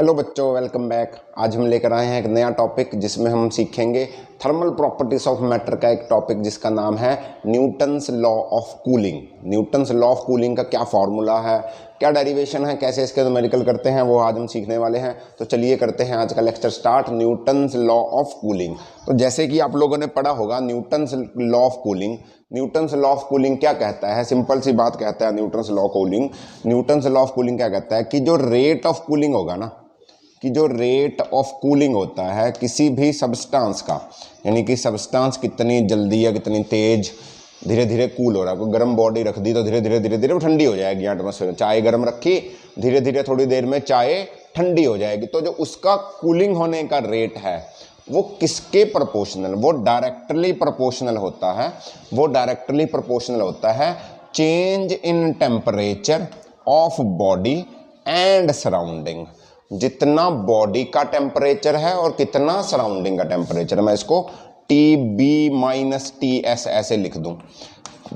Hello बच्चों, welcome back. आज हम लेकर आए हैं एक नया टॉपिक जिसमें हम सीखेंगे थर्मल प्रॉपर्टीज ऑफ मैटर का एक टॉपिक जिसका नाम है Newton's law of cooling. Newton's law of cooling का क्या फॉर्मूला है, क्या डेरिवेशन है, कैसे इसके न्यूमेरिकल करते हैं, वो आज हम सीखने वाले हैं। तो चलिए करते हैं आज का lecture start. Newton's law of cooling. तो जैसे कि आप लोगों ने पढ़ा होगा Newton's law of cooling. Newton's law of cooling क्या कहता है? सिंपल सी बात कहता है Newton's law of cooling. Newton's law of cooling क्या कहता है कि जो रेट ऑफ कूलिंग होगा ना, कि जो रेट ऑफ कूलिंग होता है किसी भी सब्सटेंस का, यानी कि सब्सटेंस कितनी जल्दी या कितनी तेज धीरे धीरे कूल हो रहा है। कोई गर्म बॉडी रख दी तो धीरे धीरे वो ठंडी हो जाएगी एटमॉस्फेयर में। चाय गर्म रखी, धीरे धीरे थोड़ी देर में चाय ठंडी हो जाएगी। तो जो उसका कूलिंग होने का रेट है वो किसके प्रोपोर्शनल? वो डायरेक्टली प्रोपोर्शनल होता है। वो डायरेक्टली प्रोपोर्शनल होता है change in temperature of body and surrounding. जितना बॉडी का टेम्परेचर है और कितना सराउंडिंग का टेम्परेचर। मैं इसको TB-TS ऐसे लिख दूं।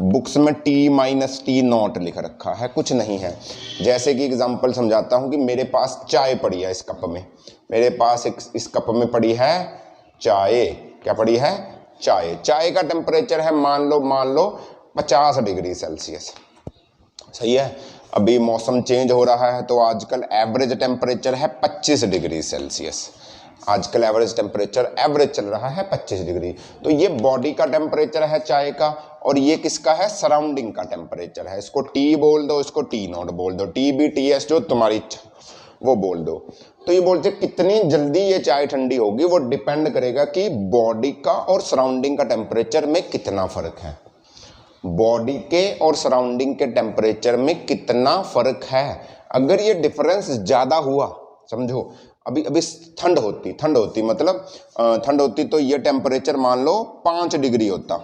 बुक्स में T-T0 लिख रखा है, कुछ नहीं है। जैसे कि एग्जांपल समझाता हूं कि मेरे पास चाय पड़ी है इस कप में। मेरे पास इस कप में पड़ी है चाय। क्या पड़ी है? चाय। चाय का टेम्परेचर है मान लो 50 डिग्री सेल्सियस। सही है। अभी मौसम चेंज हो रहा है तो आजकल एवरेज टेम्परेचर है 25 डिग्री सेल्सियस। आजकल एवरेज टेम्परेचर चल रहा है 25 डिग्री। तो ये बॉडी का टेम्परेचर है चाय का, और ये किसका है? सराउंडिंग का टेम्परेचर है। इसको T बोल दो, इसको T0 बोल दो, TB-TS जो तुम्हारी इच्छा वो बोल दो। तो ये बोलते कितनी जल्दी ये चाय ठंडी होगी वो डिपेंड करेगा कि बॉडी का और सराउंडिंग का टेम्परेचर में कितना फर्क है। बॉडी के और सराउंडिंग के टेम्परेचर में कितना फर्क है। अगर ये डिफरेंस ज़्यादा हुआ, समझो अभी ठंड होती मतलब ठंड होती तो ये टेम्परेचर मान लो 5 डिग्री होता,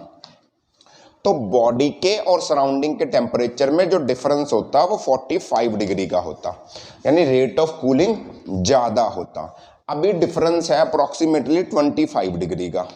तो बॉडी के और सराउंडिंग के टेम्परेचर में जो डिफरेंस होता वो 45 डिग्री का होता, यानी रेट ऑफ कूलिंग ज़्यादा होता। अभी डिफरेंस है अप्रॉक्सीमेटली 25 डिग्री का।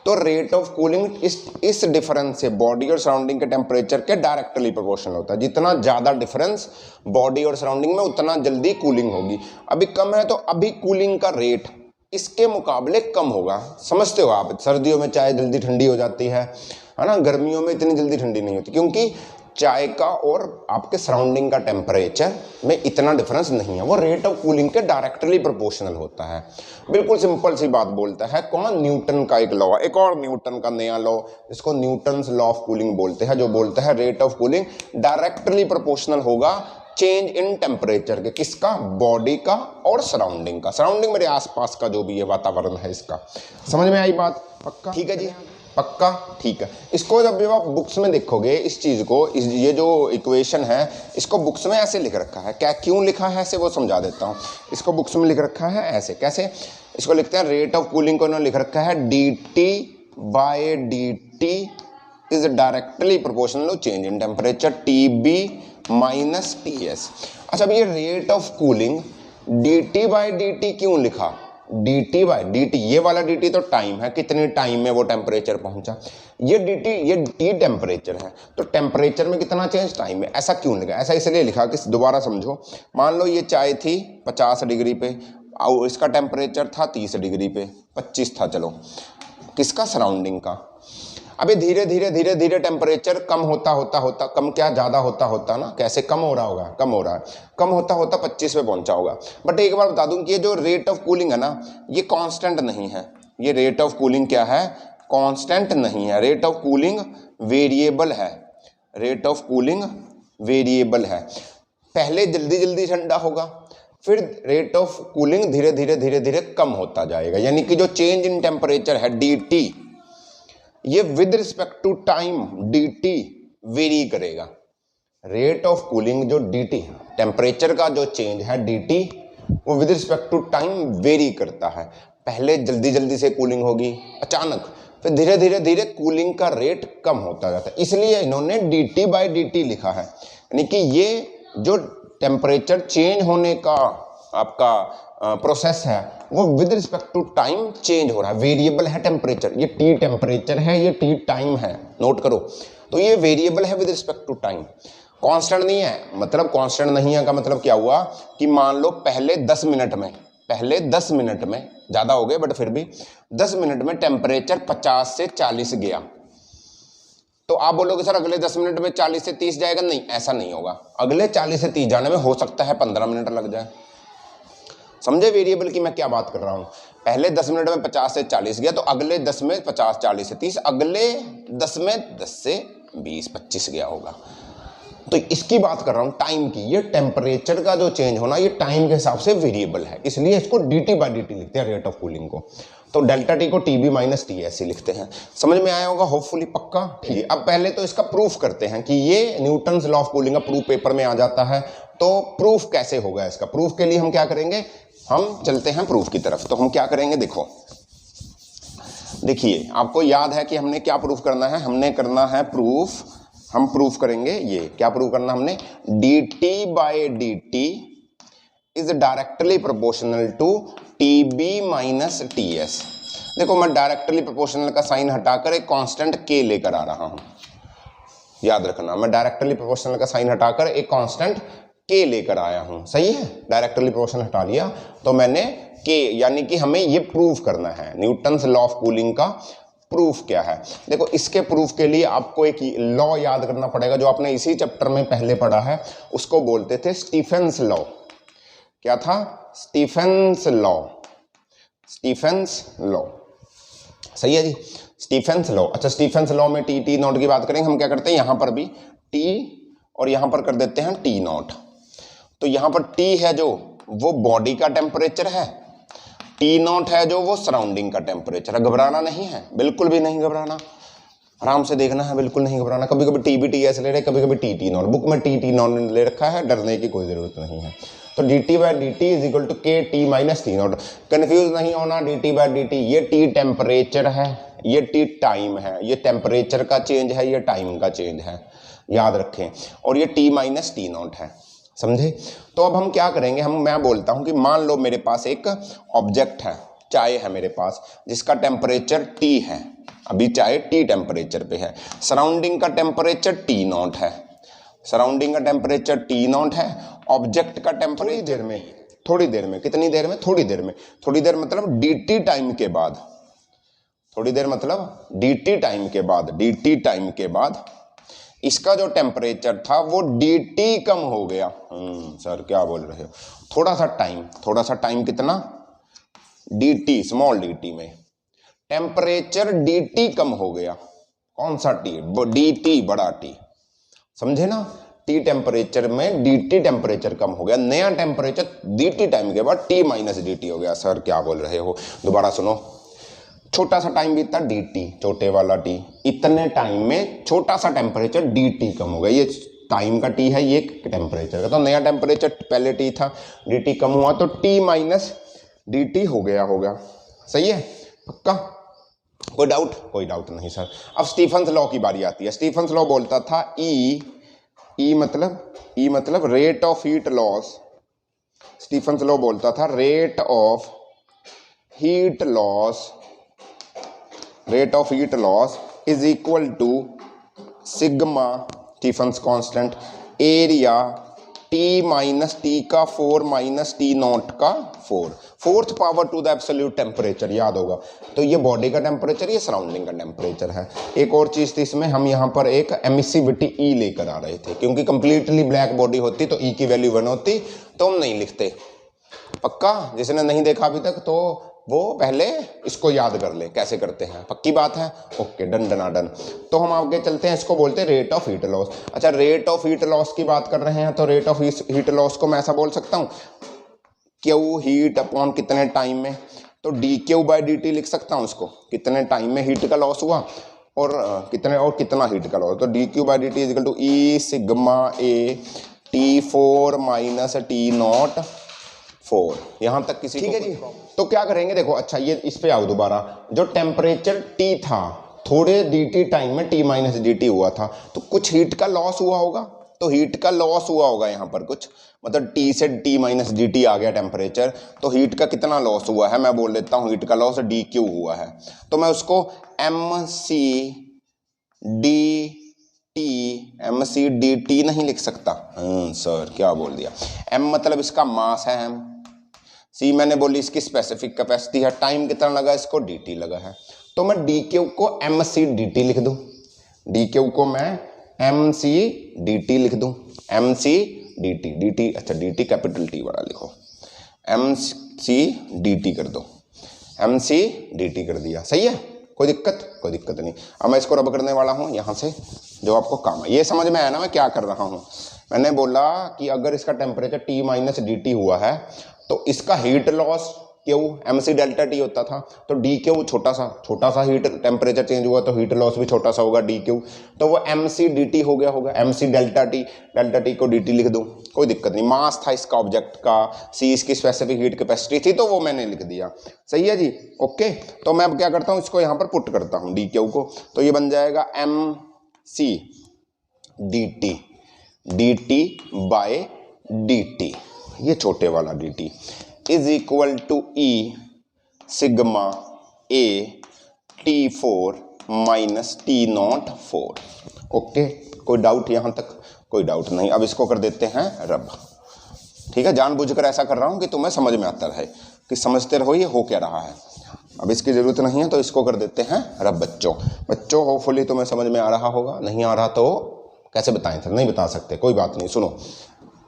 तो रेट ऑफ कूलिंग इस डिफरेंस से बॉडी और सराउंडिंग के टेम्परेचर के डायरेक्टली प्रोपोर्शनल होता है। जितना ज़्यादा डिफरेंस बॉडी और सराउंडिंग में उतना जल्दी कूलिंग होगी। अभी कम है तो अभी कूलिंग का रेट इसके मुकाबले कम होगा। समझते हो आप? सर्दियों में चाय जल्दी ठंडी हो जाती है ना, गर्मियों में इतनी जल्दी ठंडी नहीं होती, क्योंकि चाय का और आपके सराउंडिंग का टेम्परेचर में इतना डिफरेंस नहीं है। वो रेट ऑफ कूलिंग के डायरेक्टली प्रोपोर्शनल होता है। बिल्कुल सिंपल सी बात बोलता है कौन? न्यूटन का एक लॉ, एक और न्यूटन का नया लॉ, इसको न्यूटन्स लॉ ऑफ कूलिंग बोलते हैं, जो बोलता है rate of cooling directly proportional होगा चेंज इन टेम्परेचर के। किसका? बॉडी का और सराउंडिंग का। सराउंडिंग मेरे आसपास का जो भी ये वातावरण है इसका। समझ में आई बात? पक्का? ठीक है जी, पक्का ठीक है। इसको जब भी आप बुक्स में देखोगे इस चीज़ को, ये जो इक्वेशन है इसको बुक्स में ऐसे लिख रखा है। क्या क्यों लिखा है ऐसे वो समझा देता हूँ। इसको बुक्स में लिख रखा है ऐसे। कैसे इसको लिखते हैं? रेट ऑफ कूलिंग को इन्होंने लिख रखा है dt/dt is directly proportional to change in temperature TB-TS। अच्छा, अब ये रेट ऑफ कूलिंग dt/dt क्यों लिखा? dt/dt, ये वाला dt तो टाइम है, कितने टाइम में वो टेम्परेचर पहुंचा। ये dt, ये t टेम्परेचर है, तो टेम्परेचर में कितना चेंज टाइम में। ऐसा क्यों लिखा? ऐसा इसलिए लिखा कि दोबारा समझो। मान लो ये चाय थी 50 डिग्री पे और इसका टेम्परेचर था 30 डिग्री पे, 25 था, चलो किसका? सराउंडिंग का। अभी धीरे धीरे टेम्परेचर कम होता कम क्या ज़्यादा होता ना। कैसे कम हो रहा होगा? कम होता 25 पे पहुंचा होगा। बट एक बार बता दूं कि ये जो रेट ऑफ कूलिंग है ना, ये कांस्टेंट नहीं है। ये रेट ऑफ कूलिंग क्या है? कांस्टेंट नहीं है। रेट ऑफ कूलिंग वेरिएबल है। रेट ऑफ कूलिंग वेरिएबल है। पहले जल्दी ठंडा होगा, फिर रेट ऑफ कूलिंग धीरे धीरे कम होता जाएगा। यानी कि जो चेंज इन टेम्परेचर है dt, ये with respect to time dt vary करेगा। रेट ऑफ कूलिंग जो dt टेम्परेचर का जो चेंज है dt, वो with respect to time vary करता है। पहले जल्दी से कूलिंग होगी अचानक, फिर धीरे धीरे कूलिंग का रेट कम होता जाता है। इसलिए इन्होंने dt/dt लिखा है। यानी कि ये जो टेम्परेचर चेंज होने का आपका प्रोसेस है वो with respect to time change हो रहा है। वेरिएबल है टेम्परेचर, ये T टेम्परेचर है, ये T टाइम है, नोट करो। तो ये वेरिएबल है with respect to time. Constant नहीं है, मतलब कांस्टेंट नहीं है का मतलब क्या हुआ कि मान लो पहले 10 मिनट में, ज़्यादा हो गए बट फिर भी 10 मिनट में टेम्परेचर 50 से 40 गया, तो आप बोलोगे सर अगले 10 मिनट में 40 से 30 जाएगा, नहीं ऐसा नहीं होगा। अगले 40 से 30 जाने में हो सकता है 15 मिनट लग जाए। समझे वेरिएबल की मैं क्या बात कर रहा हूँ? पहले 10 मिनट में 50 से 40 गया, तो अगले 10 में 50, 40 से 30, अगले 10 में 10 से 20, 25 गया होगा। तो इसकी बात कर रहा हूँ टाइम की। ये टेम्परेचर का जो चेंज होना ये टाइम के हिसाब से वेरिएबल है, इसलिए इसको dt बाई dt लिखते हैं, रेट ऑफ कूलिंग को। तो डेल्टा टी को TB माइनस टी ऐसे लिखते हैं। समझ में आया होगा होपफुली, पक्का? ठीक है, अब पहले तो इसका प्रूफ करते हैं कि ये न्यूटन्स लॉ ऑफ कूलिंग का प्रूफ पेपर में आ जाता है। तो प्रूफ कैसे होगा इसका? प्रूफ के लिए हम क्या करेंगे, हम चलते हैं प्रूफ की तरफ। तो हम क्या करेंगे, देखो देखिए, आपको याद है कि हमने क्या प्रूफ करना है? हमने करना है प्रूफ, हम प्रूफ करेंगे ये क्या प्रूफ करना हमने, dt by dt is directly proportional to TB minus TS। देखो मैं डायरेक्टली प्रोपोर्शनल का साइन हटाकर एक कांस्टेंट k लेकर आ रहा हूं, याद रखना, मैं डायरेक्टली प्रोपोर्शनल का साइन हटाकर एक कांस्टेंट k लेकर आया हूं। सही है, डायरेक्टली प्रोपोर्शनल हटा लिया तो मैंने k, यानी कि हमें ये प्रूफ करना है न्यूटन्स लॉ ऑफ कूलिंग का प्रूफ क्या है। देखो इसके प्रूफ के लिए आपको एक लॉ याद करना पड़ेगा जो आपने इसी चैप्टर में पहले पढ़ा है, उसको बोलते थे स्टीफेंस लॉ। क्या था? Stephen's law, Stephen's law. सही है जी, स्टीफेंस लॉ। अच्छा, स्टीफेंस लॉ में टी नॉट की बात करेंगे, हम क्या करते हैं यहां पर भी टी और यहां पर कर देते हैं टी नॉट। तो यहां पर टी है जो वो बॉडी का टेम्परेचर है, टी नॉट है जो वो सराउंडिंग का टेम्परेचर है। घबराना नहीं है, बिल्कुल भी नहीं घबराना, आराम से देखना है, बिल्कुल नहीं घबराना। कभी कभी टी बी टी एस ले रहे, कभी कभी टी नॉट, बुक में टी नॉट ले रखा है, डरने की कोई जरूरत नहीं है। तो dt by dt is equal to k t minus T naught. Confuse नहीं होना, dt बाई dt, ये टी टेम्परेचर है, ये टी टाइम है, ये टेम्परेचर का चेंज है, ये टाइम का चेंज है, याद रखें। और ये टी माइनस टी नॉट है, समझे? तो अब हम क्या करेंगे, मैं बोलता हूं कि मान लो मेरे पास एक ऑब्जेक्ट है, चाय है मेरे पास, जिसका टेम्परेचर T है, अभी चाय T टेम्परेचर पे है, सराउंडिंग का टेम्परेचर T नॉट है, सराउंडिंग का टेम्परेचर T नॉट है, ऑब्जेक्ट का टेम्परेचर थोड़ी देर में, कितनी देर में? थोड़ी देर में, थोड़ी देर मतलब dt टाइम के बाद, थोड़ी देर मतलब dt टाइम के बाद, dt टाइम के बाद इसका जो टेम्परेचर था वो dt कम हो गया। सर क्या बोल रहे हो? थोड़ा सा टाइम कितना? dt, स्मॉल dt में टेम्परेचर dt कम हो गया। कौन सा t? dt, बड़ा T, समझे ना? T टेम्परेचर में dt टेम्परेचर कम हो गया, नया टेम्परेचर dt टाइम के बाद T माइनस dt हो गया। सर क्या बोल रहे हो? दोबारा सुनो, छोटा सा टाइम बीता dt, छोटे वाला t, इतने टाइम में छोटा सा टेम्परेचर dt कम हो गया। ये टाइम का t है, ये टेम्परेचर का, तो नया टेम्परेचर पहले t था, dt कम हुआ तो t माइनस dt हो गया होगा। सही है, पक्का? कोई डाउट? कोई डाउट नहीं सर। अब स्टीफेंस लॉ की बारी आती है। स्टीफेंस लॉ बोलता था E मतलब rate of heat loss. Stefan's law बोलता था rate of heat loss is equal to sigma, Stefan's constant, area T minus T का 4 माइनस टी नॉट का 4, fourth power to the absolute temperature, याद होगा। तो ये बॉडी का टेम्परेचर, ये सराउंडिंग का टेम्परेचर है। एक और चीज़ थी इसमें, हम यहाँ पर एक एमिसिविटी E लेकर आ रहे थे, क्योंकि कंप्लीटली ब्लैक बॉडी होती तो E की वैल्यू 1 होती, तो हम नहीं लिखते। पक्का? जिसने नहीं देखा अभी तक तो वो पहले इसको याद कर ले कैसे करते हैं। पक्की बात है? ओके, डन डना डन। तो हम आगे चलते हैं, इसको बोलते हैं रेट ऑफ हीट लॉस। अच्छा, रेट ऑफ हीट लॉस की बात कर रहे हैं, तो रेट ऑफ हीट लॉस को मैं ऐसा बोल सकता हूँ, क्यू हीट अपॉन कितने टाइम में, तो D Q by D T लिख सकता हूँ उसको, कितने टाइम में हीट का लॉस हुआ और कितना हीट का लॉस। तो D Q by D T is equal to E sigma A T4 minus T not 4। यहां तक किसी ठीक है जी? तो क्या करेंगे, देखो, अच्छा ये इस पे आओ दोबारा। जो टेम्परेचर T था, थोड़े dt टाइम में T माइनस dt हुआ था, तो कुछ हीट का लॉस हुआ होगा, तो हीट का लॉस हुआ होगा यहाँ पर कुछ, मतलब T से T माइनस dt आ गया टेम्परेचर, तो हीट का कितना लॉस हुआ है, मैं बोल देता हूँ हीट का लॉस dq हुआ है। तो मैं उसको mc d T M C D T नहीं लिख सकता? सर क्या बोल दिया। एम मतलब इसका मास है एम, सी मैंने बोली इसकी स्पेसिफिक कैपेसिटी है, टाइम कितना लगा इसको डी टी लगा है, तो मैं डी क्यू को एम सी डी टी लिख दूं, डी क्यू को मैं एम सी डी टी लिख दूं, M C D T, D T अच्छा डी टी कैपिटल टी बड़ा लिखो, एम सी डी टी कर दो, एम सी डी टी कर दिया, सही है, कोई दिक्कत? कोई दिक्कत नहीं। अब मैं इसको रब करने वाला हूँ यहाँ से, जो आपको काम है। ये समझ में आया ना मैं क्या कर रहा हूँ? मैंने बोला कि अगर इसका temperature T minus D T हुआ है तो इसका हीट लॉस क्यू एम सी डेल्टा टी होता था, तो डी क्यू छोटा सा हीट टेम्परेचर चेंज हुआ तो हीट लॉस भी छोटा सा होगा डी क्यू, तो वो एम सी डी टी हो गया होगा, एम सी डेल्टा टी को डी टी लिख दूँ, कोई दिक्कत नहीं। मास था इसका ऑब्जेक्ट का, सी इसकी स्पेसिफिक हीट कैपेसिटी थी, तो वो मैंने लिख दिया, सही है जी, ओके। तो मैं अब क्या करता हूँ, इसको यहाँ पर पुट करता हूँ डी क्यू को, तो ये बन जाएगा M C D T by D T, ये छोटे वाला D T is equal to E sigma A T four minus T not four, okay. कोई डाउट यहाँ तक? कोई डाउट नहीं। अब इसको कर देते हैं रब, ठीक है, जानबूझकर ऐसा कर रहा हूँ कि तुम्हें समझ में आता रहे, कि समझते रहो ये हो क्या रहा है। अब इसकी ज़रूरत नहीं है तो इसको कर देते हैं रब। बच्चों होपफुली तुम्हें समझ में आ रहा होगा, नहीं आ रहा तो कैसे बताएं सर? नहीं बता सकते, कोई बात नहीं। सुनो,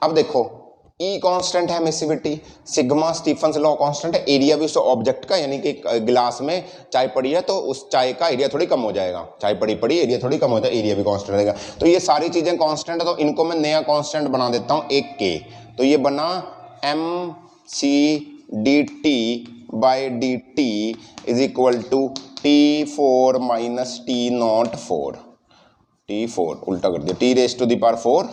अब देखो E कांस्टेंट है emissivity, sigma Stefan's law constant है, एरिया भी उस ऑब्जेक्ट का, यानी कि गिलास में चाय पड़ी है तो उस चाय का एरिया थोड़ी कम हो जाएगा, चाय पड़ी एरिया थोड़ी कम हो जाएगा, एरिया भी कांस्टेंट रहेगा। तो ये सारी चीज़ें कांस्टेंट है, तो इनको मैं नया कांस्टेंट बना देता हूँ एक के, तो ये बना M C D T by D T is equal to T four minus T not four, T four उल्टा कर दिया, T raise to the power 4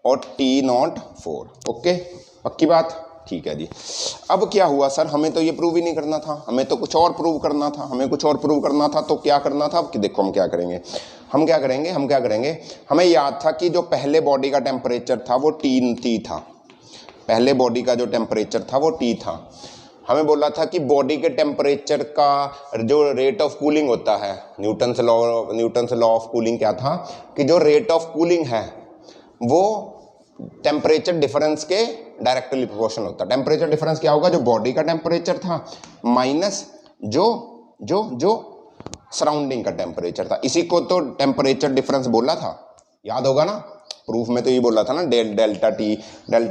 और टी नॉट 4, ओके, पक्की बात? ठीक है जी। अब क्या हुआ सर, हमें तो ये प्रूव ही नहीं करना था, हमें तो कुछ और प्रूव करना था, तो क्या करना था? अब देखो हम क्या करेंगे, हमें याद था कि जो पहले बॉडी का टेम्परेचर था वो टी था, पहले बॉडी का जो टेम्परेचर था वो टी था। हमें बोला था कि बॉडी के टेम्परेचर का जो रेट ऑफ कूलिंग होता है, न्यूटन्स लॉ ऑफ कूलिंग क्या था, कि जो रेट ऑफ कूलिंग है वो टेम्परेचर डिफरेंस के डायरेक्टली प्रोपोर्शनल होता है। टेम्परेचर डिफरेंस क्या होगा? जो बॉडी का टेम्परेचर था माइनस जो सराउंडिंग का टेम्परेचर था, इसी को तो टेम्परेचर डिफरेंस बोला था, याद होगा ना, प्रूफ में तो ये बोला था ना, डेल्टा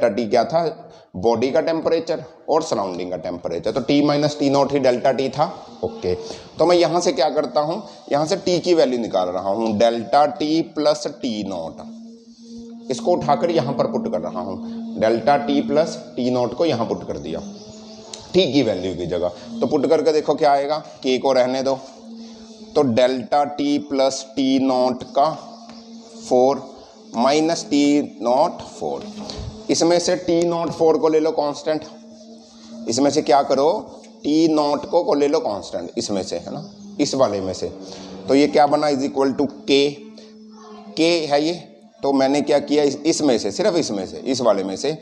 टी क्या था? बॉडी का टेम्परेचर और सराउंडिंग का टेम्परेचर, तो T minus T not he delta T था, ओके। तो मैं यहाँ से क्या करता हूँ, यहाँ से टी की वैल्यू निकाल रहा हूँ, delta T plus T not, इसको उठाकर यहाँ पर पुट कर रहा हूँ, delta T plus T not को यहाँ पुट कर दिया टी की वैल्यू की जगह, तो पुट करके देखो क्या आएगा, के को रहने दो, तो delta T plus T not का 4 माइनस टी नॉट 4, इसमें से टी नॉट 4 को ले लो कांस्टेंट, इसमें से क्या करो, टी नॉट को ले लो कांस्टेंट, इसमें से है ना, इस वाले में से, तो ये क्या बना, इज इक्वल टू के है ये, तो मैंने क्या किया, इसमें से, सिर्फ इसमें से, इस वाले में से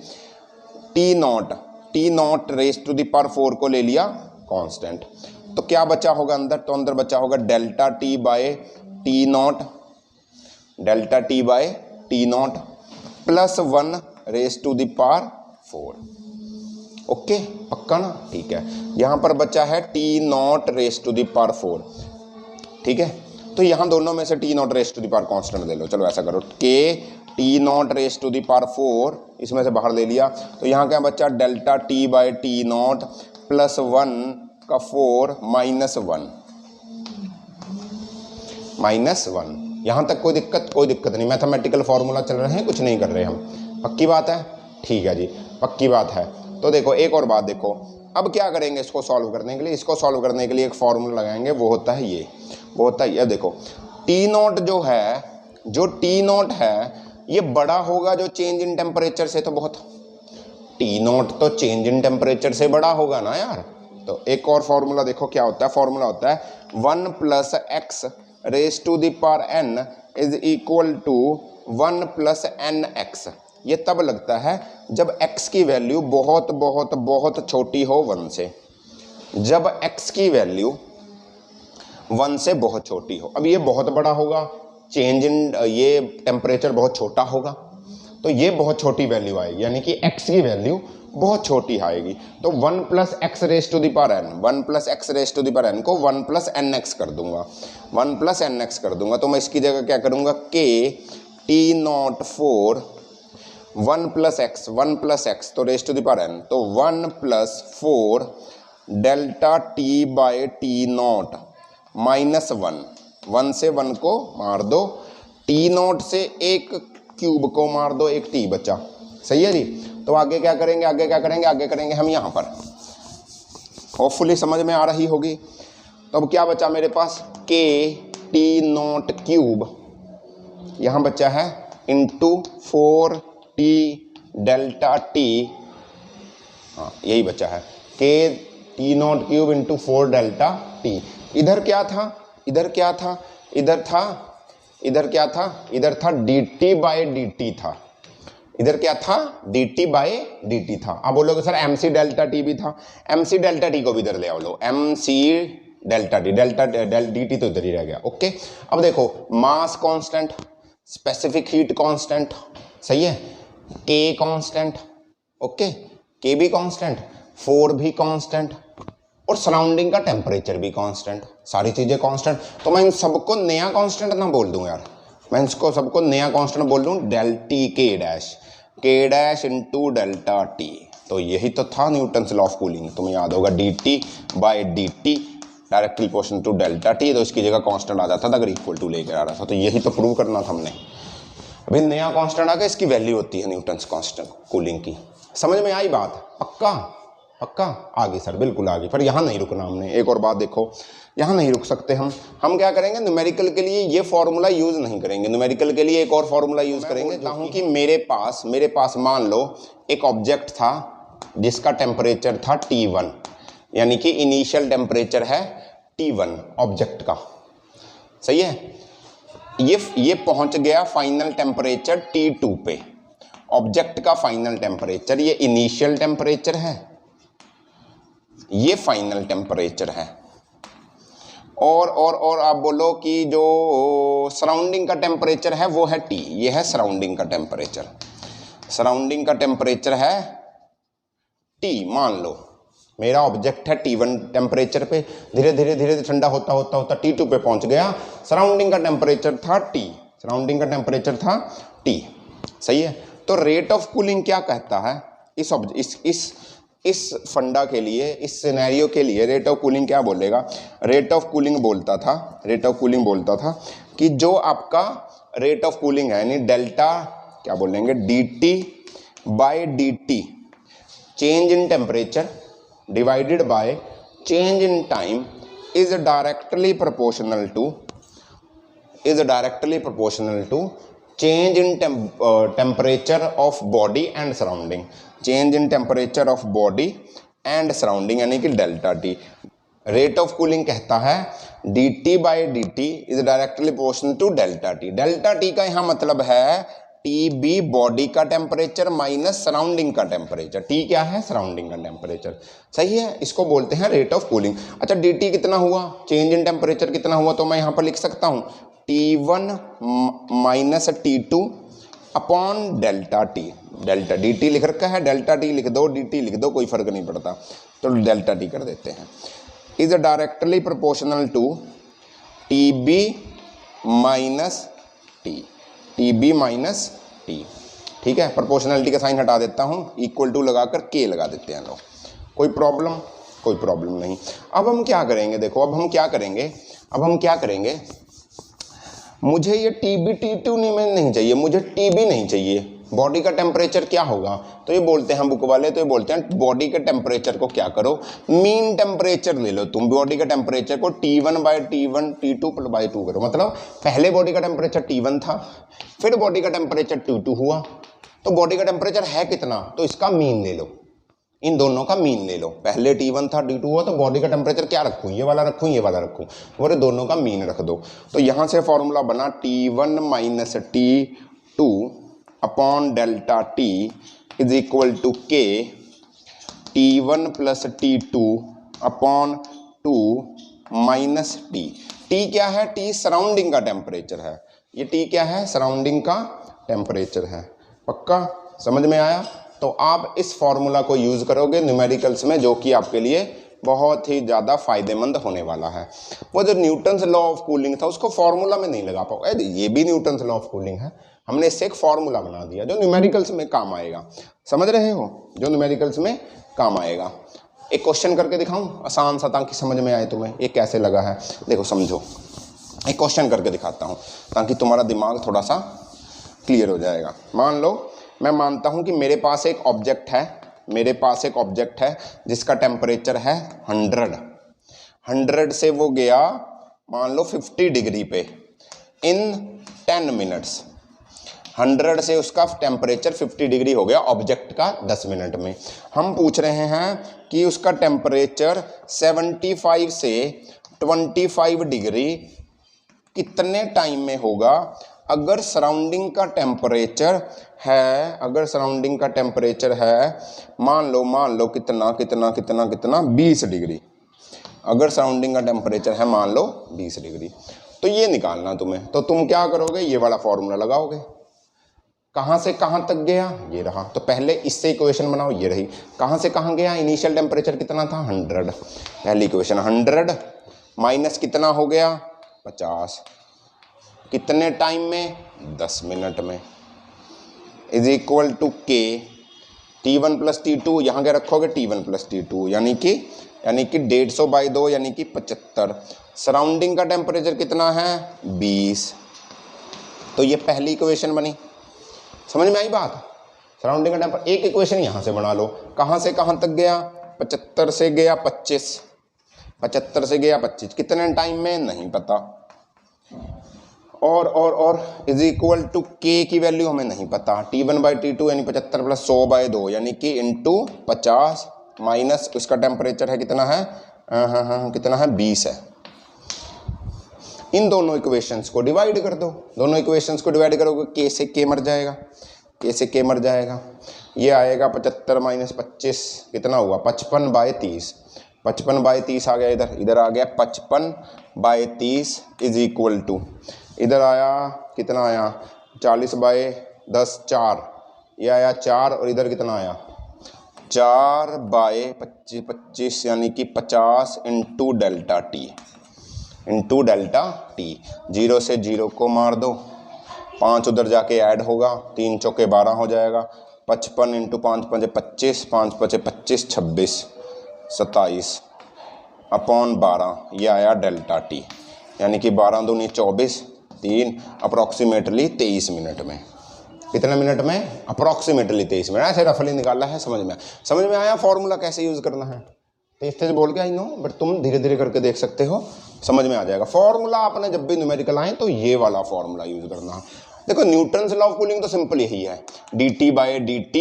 T not raise to the power 4 को ले लिया कांस्टेंट, तो क्या बचा होगा अंदर, तो अंदर बचा होगा delta T by T not plus 1 raise to the power 4, okay, पक्का ना, ठीक है। यहाँ पर बचा है T not raise to the power 4, ठीक है, तो यहाँ दोनों में से T not raise to the power constant ले लो, चलो ऐसा करो, के T not raise to the power 4 इसमें से बाहर ले लिया, तो यहाँ क्या बचा, delta T by T not plus 1 का 4 माइनस 1, यहाँ तक कोई दिक्कत नहीं, मैथमेटिकल फार्मूला चल रहे हैं, कुछ नहीं कर रहे हम, पक्की बात है? ठीक है जी, पक्की बात है। तो देखो एक और बात देखो, अब क्या करेंगे इसको सॉल्व करने के लिए, एक फार्मूला लगाएंगे, वो होता है ये, देखो टी नॉट टी नॉट है ये बड़ा होगा जो चेंज इन टेम्परेचर से, तो बहुत टी नॉट तो चेंज इन टेम्परेचर से बड़ा होगा ना यार। तो एक और फार्मूला देखो क्या होता है, फार्मूला होता है 1 plus X raise to the power n is equal to 1 plus N X. ये तब लगता है जब x की वैल्यू बहुत बहुत बहुत छोटी हो 1 से, जब x की वैल्यू 1 से बहुत छोटी हो। अब ये बहुत बड़ा होगा, चेंज इन ये टेम्परेचर बहुत छोटा होगा, तो ये बहुत छोटी वैल्यू आएगी, यानी कि x की वैल्यू बहुत छोटी आएगी। तो 1 plus X raise to the power n, 1 plus X raise to the power n को 1 प्लस एन एक्स कर दूंगा, 1 प्लस एन एक्स कर दूंगा। तो मैं इसकी जगह क्या करूंगा, k t not 4 1 plus x तो raise to the power n, तो 1 plus 4 delta T by T naught minus 1 से 1 को मार दो, टी नॉट से एक क्यूब को मार दो, एक टी बचा। सही है जी। तो आगे क्या करेंगे, आगे करेंगे हम यहाँ पर, होपफुली समझ में आ रही होगी। तो अब क्या बचा मेरे पास, के टी नॉट क्यूब यहाँ बचा है इंटू 4 टी डेल्टा टी, हाँ यही बचा है, के T not cube into 4 delta T. इधर क्या था, इधर था D T by D T था, इधर क्या था, D T by D T था। अब बोलोगे सर एम सी डेल्टा टी भी था, एम सी डेल्टा टी को भी इधर ले आओ लो, एम सी डेल्टा टी, डी टी तो इधर ही रह गया। ओके, अब देखो mass constant, specific heat constant, सही है, के कांस्टेंट, ओके, के भी कांस्टेंट, 4 भी कांस्टेंट, और सराउंडिंग का टेम्परेचर भी कांस्टेंट, सारी चीजें कांस्टेंट। तो मैं इन सबको नया कांस्टेंट ना बोल दूं यार, मैं इसको सबको नया कांस्टेंट बोल दूं, डेल टी के डैश इंटू डेल्टा टी। तो यही तो था न्यूटन्स लॉ ऑफ कूलिंग, तुम्हें याद होगा, D T by D T directly proportional to delta T, तो इसकी जगह कांस्टेंट आ जाता था अगर इक्वल टू लेकर आ रहा था। तो यही तो प्रूव करना था हमने। अभी नया कांस्टेंट आ गया, इसकी वैल्यू होती है न्यूटन्स कांस्टेंट कूलिंग की। समझ में आई बात, पक्का आगे सर, बिल्कुल आगे, पर यहाँ नहीं रुकना हमने। एक और बात देखो, यहाँ नहीं रुक सकते हम क्या करेंगे, न्यूमेरिकल के लिए ये फॉर्मूला यूज नहीं करेंगे, न्यूमेरिकल के लिए एक और फॉर्मूला यूज करेंगे। चाहूँ कि मेरे पास मान लो एक ऑब्जेक्ट था जिसका टेम्परेचर था T1, यानी कि इनिशियल टेम्परेचर है T1 ऑब्जेक्ट का, सही है। ये पहुंच गया फाइनल टेम्परेचर T2 पे, ऑब्जेक्ट का फाइनल टेम्परेचर, ये इनिशियल टेम्परेचर है, ये फाइनल टेम्परेचर है, और आप बोलो कि जो सराउंडिंग का टेम्परेचर है वो है T, ये है सराउंडिंग का टेम्परेचर, सराउंडिंग का टेम्परेचर है T। मान लो मेरा ऑब्जेक्ट है T1 टेम्परेचर पे, धीरे धीरे ठंडा होता T2 पे पहुंच गया, सराउंडिंग का टेम्परेचर था T, सही है। तो रेट ऑफ कूलिंग क्या कहता है, इस फंडा के लिए, इस सिनेरियो के लिए रेट ऑफ कूलिंग क्या बोलेगा, रेट ऑफ कूलिंग बोलता था कि जो आपका रेट ऑफ कूलिंग है, यानी डेल्टा क्या बोलेंगे, D T by D T, change in temperature divided by change in time is directly proportional to change in temperature of body and surrounding, change in temperature of body and surrounding, यानी कि delta T. Rate of cooling कहता है D T by D T is directly proportional to delta T. Delta T का यहाँ मतलब है T B body का temperature minus surrounding का टेम्परेचर। टी क्या है, सराउंडिंग का टेम्परेचर, सही है, इसको बोलते हैं रेट ऑफ कूलिंग। अच्छा, डी टी कितना हुआ, चेंज इन टेम्परेचर कितना हुआ, तो मैं यहाँ पर लिख सकता हूँ T1 minus T2 upon delta T, delta D T लिख रखा है, डेल्टा टी लिख दो, डी टी लिख दो, कोई फर्क नहीं पड़ता, तो डेल्टा टी कर देते हैं, is directly proportional to T B minus T, ठीक है। प्रोपोर्शनलिटी का साइन हटा देता हूँ, इक्वल टू लगाकर के लगा देते हैं लोग, कोई प्रॉब्लम नहीं। अब हम क्या करेंगे, देखो अब हम क्या करेंगे, मुझे ये टीबी T2 नहीं चाहिए, मुझे टीबी नहीं चाहिए। बॉडी का टेम्परेचर क्या होगा, तो ये बोलते हैं बुक वाले, तो ये बोलते हैं बॉडी के टेम्परेचर को क्या करो, मीन टेम्परेचर ले लो तुम, बॉडी के टेम्परेचर को T1 by T1 T2 by 2 करो। मतलब पहले बॉडी का टेम्परेचर T1 था, फिर बॉडी का टेम्परेचर T2 हुआ, तो बॉडी का टेम्परेचर है कितना, तो इसका मीन ले लो, इन दोनों का मीन ले लो। पहले T1 था T2 हुआ, तो बॉडी का टेम्परेचर क्या रखूँ, ये वाला रखूँ, और दोनों का मीन रख दो। तो यहाँ से फॉर्मूला बना T1 minus T2 upon delta T is equal to K T1 plus T2 upon 2 minus T। T क्या है, T सराउंडिंग का टेम्परेचर है, ये T क्या है? सराउंडिंग का टेम्परेचर है। पक्का समझ में आया? तो आप इस फॉर्मूला को यूज़ करोगे न्यूमेरिकल्स में, जो कि आपके लिए बहुत ही ज़्यादा फायदेमंद होने वाला है। वो जो न्यूटन्स लॉ ऑफ कूलिंग था उसको फॉर्मूला में नहीं लगा पाओगे। ये भी न्यूटन्स लॉ ऑफ कूलिंग है, हमने इससे एक फॉर्मूला बना दिया जो न्यूमेरिकल्स में काम आएगा। समझ रहे हो? जो न्यूमेरिकल्स में काम आएगा। एक क्वेश्चन करके दिखाऊं आसान सा, ताकि समझ में आए तुम्हें ये कैसे लगा है। देखो समझो, एक क्वेश्चन करके दिखाता हूँ ताकि तुम्हारा दिमाग थोड़ा सा क्लियर हो जाएगा। मान लो मैं मानता हूँ कि मेरे पास एक ऑब्जेक्ट है, जिसका टेम्परेचर है 100 से वो गया मान लो 50 डिग्री पे इन 10 मिनट्स। 100 से उसका टेम्परेचर 50 डिग्री हो गया ऑब्जेक्ट का 10 मिनट में। हम पूछ रहे हैं कि उसका टेम्परेचर 75 से 25 डिग्री कितने टाइम में होगा अगर सराउंडिंग का टेम्परेचर है मान लो कितना 20 डिग्री। अगर सराउंडिंग का टेम्परेचर है मान लो 20 डिग्री, तो ये निकालना तुम्हें। तो तुम क्या करोगे? ये वाला फॉर्मूला लगाओगे। कहाँ से कहाँ तक गया? ये रहा। तो पहले इससे इक्वेशन बनाओ, ये रही। कहाँ से कहाँ गया? इनिशियल टेम्परेचर कितना था? 100। पहली इक्वेशन 100 माइनस कितना हो गया? 50। कितने टाइम में? 10 मिनट में। Is equal to K T1 plus T2, यहाँ क्या रखोगे? T1 प्लस T2, यानी कि 150/2 यानी कि 75। सराउंडिंग का टेम्परेचर कितना है? 20। तो ये पहली इक्वेशन बनी। समझ में आई बात? सराउंडिंग का टेम्परेचर। एक इक्वेशन यहाँ से बना लो। कहाँ से कहाँ तक गया? 75 से गया 25। 75 से गया 25, कितने टाइम में? नहीं पता। और इज इक्वल टू के की वैल्यू हमें नहीं पता। T1/T2 यानी 75 प्लस 100/2 यानी कि इंटू 50 माइनस उसका टेम्परेचर है कितना है? कितना है? 20 है। इन दोनों इक्वेशंस को डिवाइड कर दो। दोनों इक्वेशंस को डिवाइड करोगे, के से के मर जाएगा। ये आएगा 75 माइनस 25 कितना हुआ? 55/30। 55/30 आ गया इधर आ गया 55/30 इज इक्वल टू इधर आया कितना आया? 40/10 4। ये आया 4 और इधर कितना आया? 4/25 यानी कि 50 इंटू डेल्टा टी। 0 से 0 को मार दो, 5 उधर जाके ऐड होगा, 3 चौके 12 हो जाएगा। 55 इंटू 5 5 25, 5 5 25 26 27/12। ये आया डेल्टा टी, यानी कि 12 दूनी 24, 3 अप्रॉक्सीमेटली 23 मिनट में। कितने मिनट में? Approximately 23 minute. ऐसे रफली निकाला है। समझ में आया फॉर्मूला कैसे यूज़ करना है? तेज तेज बोल के आई नो, बट तुम धीरे धीरे करके देख सकते हो, समझ में आ जाएगा। फॉर्मूला आपने जब भी न्यूमेरिकल आए तो ये वाला फॉर्मूला यूज़ करना है। देखो न्यूटन्स लॉ ऑफ कूलिंग तो सिंपल यही है, dt/dt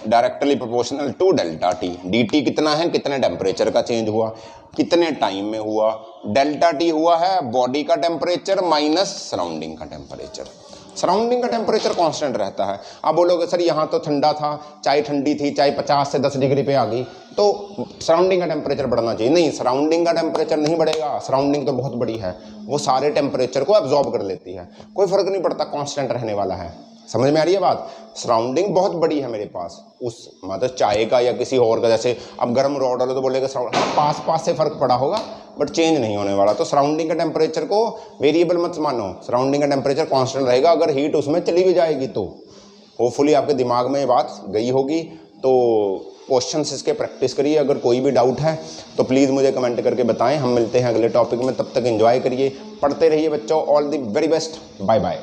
directly proportional to delta T. dt कितना है? कितने टेम्परेचर का चेंज हुआ, कितने टाइम में हुआ। डेल्टा टी हुआ है बॉडी का टेम्परेचर माइनस सराउंडिंग का टेम्परेचर। सराउंडिंग का टेम्परेचर कांस्टेंट रहता है। आप बोलोगे सर यहाँ तो ठंडा था, चाय ठंडी थी, चाय 50 से 10 डिग्री पे आ गई तो सराउंडिंग का टेम्परेचर बढ़ना चाहिए। नहीं, सराउंडिंग का टेम्परेचर नहीं बढ़ेगा। सराउंडिंग तो बहुत बड़ी है, वो सारे टेम्परेचर को एब्जॉर्ब कर लेती है, कोई फर्क नहीं पड़ता, कांस्टेंट रहने वाला है। समझ में आ रही है बात? सराउंडिंग बहुत बड़ी है मेरे पास, उस मतलब चाय का या किसी और का, जैसे अब गर्म रॉड डालो तो बोलेगा पास से फर्क पड़ा होगा बट चेंज नहीं होने वाला। तो सराउंडिंग के टेम्परेचर को वेरिएबल मत मानो, सराउंडिंग का टेम्परेचर कांस्टेंट रहेगा। अगर हीट उसमें चली भी जाएगी तो होपफुली आपके दिमाग में ये बात गई होगी। तो क्वेश्चंस इसके प्रैक्टिस करिए। अगर कोई भी डाउट है तो प्लीज़ मुझे कमेंट करके बताएं। हम मिलते हैं अगले टॉपिक में, तब तक एंजॉय करिए, पढ़ते रहिए बच्चों। All the very best, bye bye.